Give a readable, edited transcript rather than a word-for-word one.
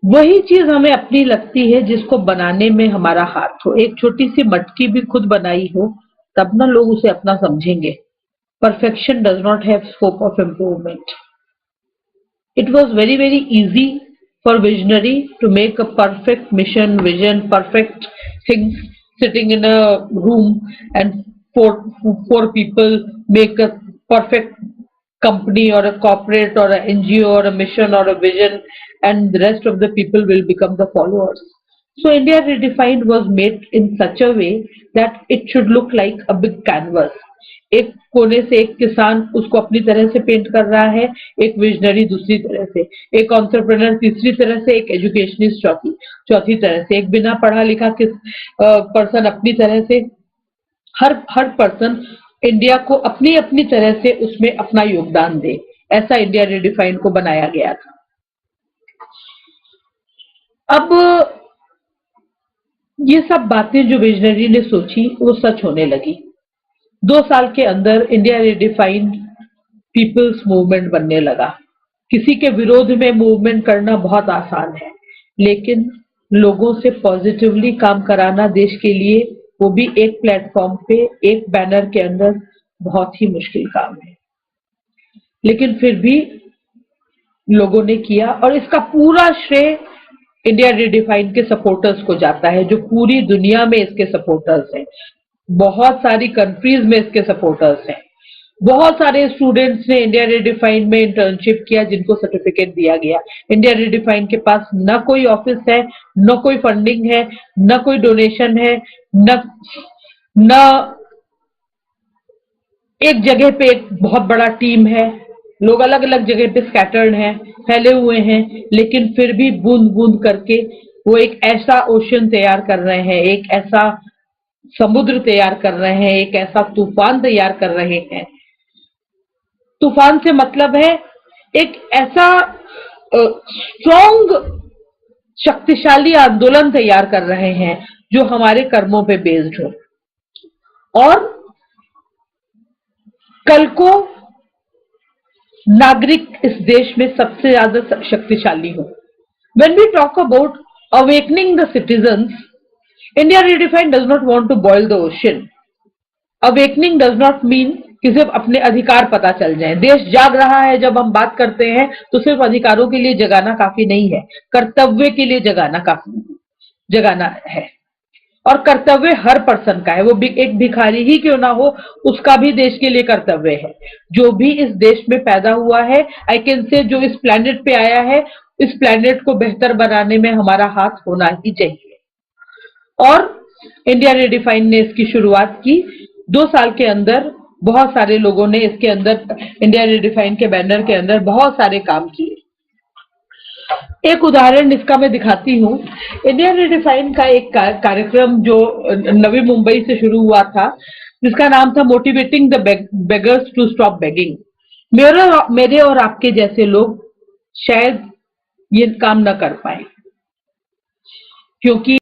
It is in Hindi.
वही चीज हमें अपनी लगती है जिसको बनाने में हमारा हाथ हो। एक छोटी सी मटकी भी खुद बनाई हो तब ना लोग उसे अपना समझेंगे। Perfection does not have scope of improvement. It was very, very easy for visionary to make a perfect mission, vision, perfect things sitting in a room, and four people make a perfect company or a corporate or a NGO or a mission or a vision, and the rest of the people will become the followers. So India Redefined was made in such a way that it should look like a big canvas. एक कोने से एक किसान उसको अपनी तरह से पेंट कर रहा है, एक विजनरी दूसरी तरह से, एक एंटरप्रेन्योर तीसरी तरह से, एक एजुकेशनिस्ट चौथी तरह से, एक बिना पढ़ा लिखा पर्सन अपनी तरह से। हर पर्सन इंडिया को अपनी अपनी तरह से उसमें अपना योगदान दे, ऐसा इंडिया रिडिफाइंड को बनाया गया था। अब ये सब बातें जो विजनरी ने सोची वो सच होने लगी। 2 साल के अंदर इंडिया रिडिफाइंड पीपल्स मूवमेंट बनने लगा। किसी के विरोध में मूवमेंट करना बहुत आसान है, लेकिन लोगों से पॉजिटिवली काम कराना देश के लिए, वो भी एक प्लेटफॉर्म पे एक बैनर के अंदर, बहुत ही मुश्किल काम है। लेकिन फिर भी लोगों ने किया, और इसका पूरा श्रेय इंडिया रिडिफाइंड के सपोर्टर्स को जाता है, जो पूरी दुनिया में इसके सपोर्टर्स हैं। बहुत सारी कंट्रीज में इसके सपोर्टर्स हैं। बहुत सारे स्टूडेंट्स ने इंडिया रिडिफाइंड में इंटर्नशिप किया जिनको सर्टिफिकेट दिया गया। इंडिया रिडिफाइंड के पास न कोई ऑफिस है, न कोई फंडिंग है, न कोई डोनेशन है, न एक जगह पे एक बहुत बड़ा टीम है। लोग अलग अलग जगह पे स्कैटर्ड हैं, फैले हुए हैं, लेकिन फिर भी बूंद बूंद करके वो एक ऐसा ओशन तैयार कर रहे हैं, एक ऐसा समुद्र तैयार कर रहे हैं, एक ऐसा तूफान तैयार कर रहे हैं। तूफान से मतलब है एक ऐसा स्ट्रॉन्ग शक्तिशाली आंदोलन तैयार कर रहे हैं जो हमारे कर्मों पे बेस्ड हो, और कल को नागरिक इस देश में सबसे ज्यादा शक्तिशाली हो। When we talk about awakening the citizens, India Redefined does not want to boil the ocean. Awakening does not mean कि सिर्फ अपने अधिकार पता चल जाए। देश जाग रहा है जब हम बात करते हैं तो सिर्फ अधिकारों के लिए जगाना काफी नहीं है, कर्तव्य के लिए जगाना है। और कर्तव्य हर पर्सन का है, वो एक भिखारी ही क्यों ना हो, उसका भी देश के लिए कर्तव्य है। जो भी इस देश में पैदा हुआ है, आई कैन से जो इस प्लेनेट पे आया है, इस प्लेनेट को बेहतर बनाने में हमारा हाथ होना ही चाहिए। और इंडिया रिडिफाइंड ने इसकी शुरुआत की। 2 साल के अंदर बहुत सारे लोगों ने इसके अंदर, इंडिया रिडिफाइंड के बैनर के अंदर बहुत सारे काम किए। एक उदाहरण इसका मैं दिखाती हूँ। इंडिया रिडिफाइंड का एक कार्यक्रम जो नवी मुंबई से शुरू हुआ था, जिसका नाम था motivating the beggars to stop begging. मेरे और आपके जैसे लोग शायद ये काम न कर पाए, क्योंकि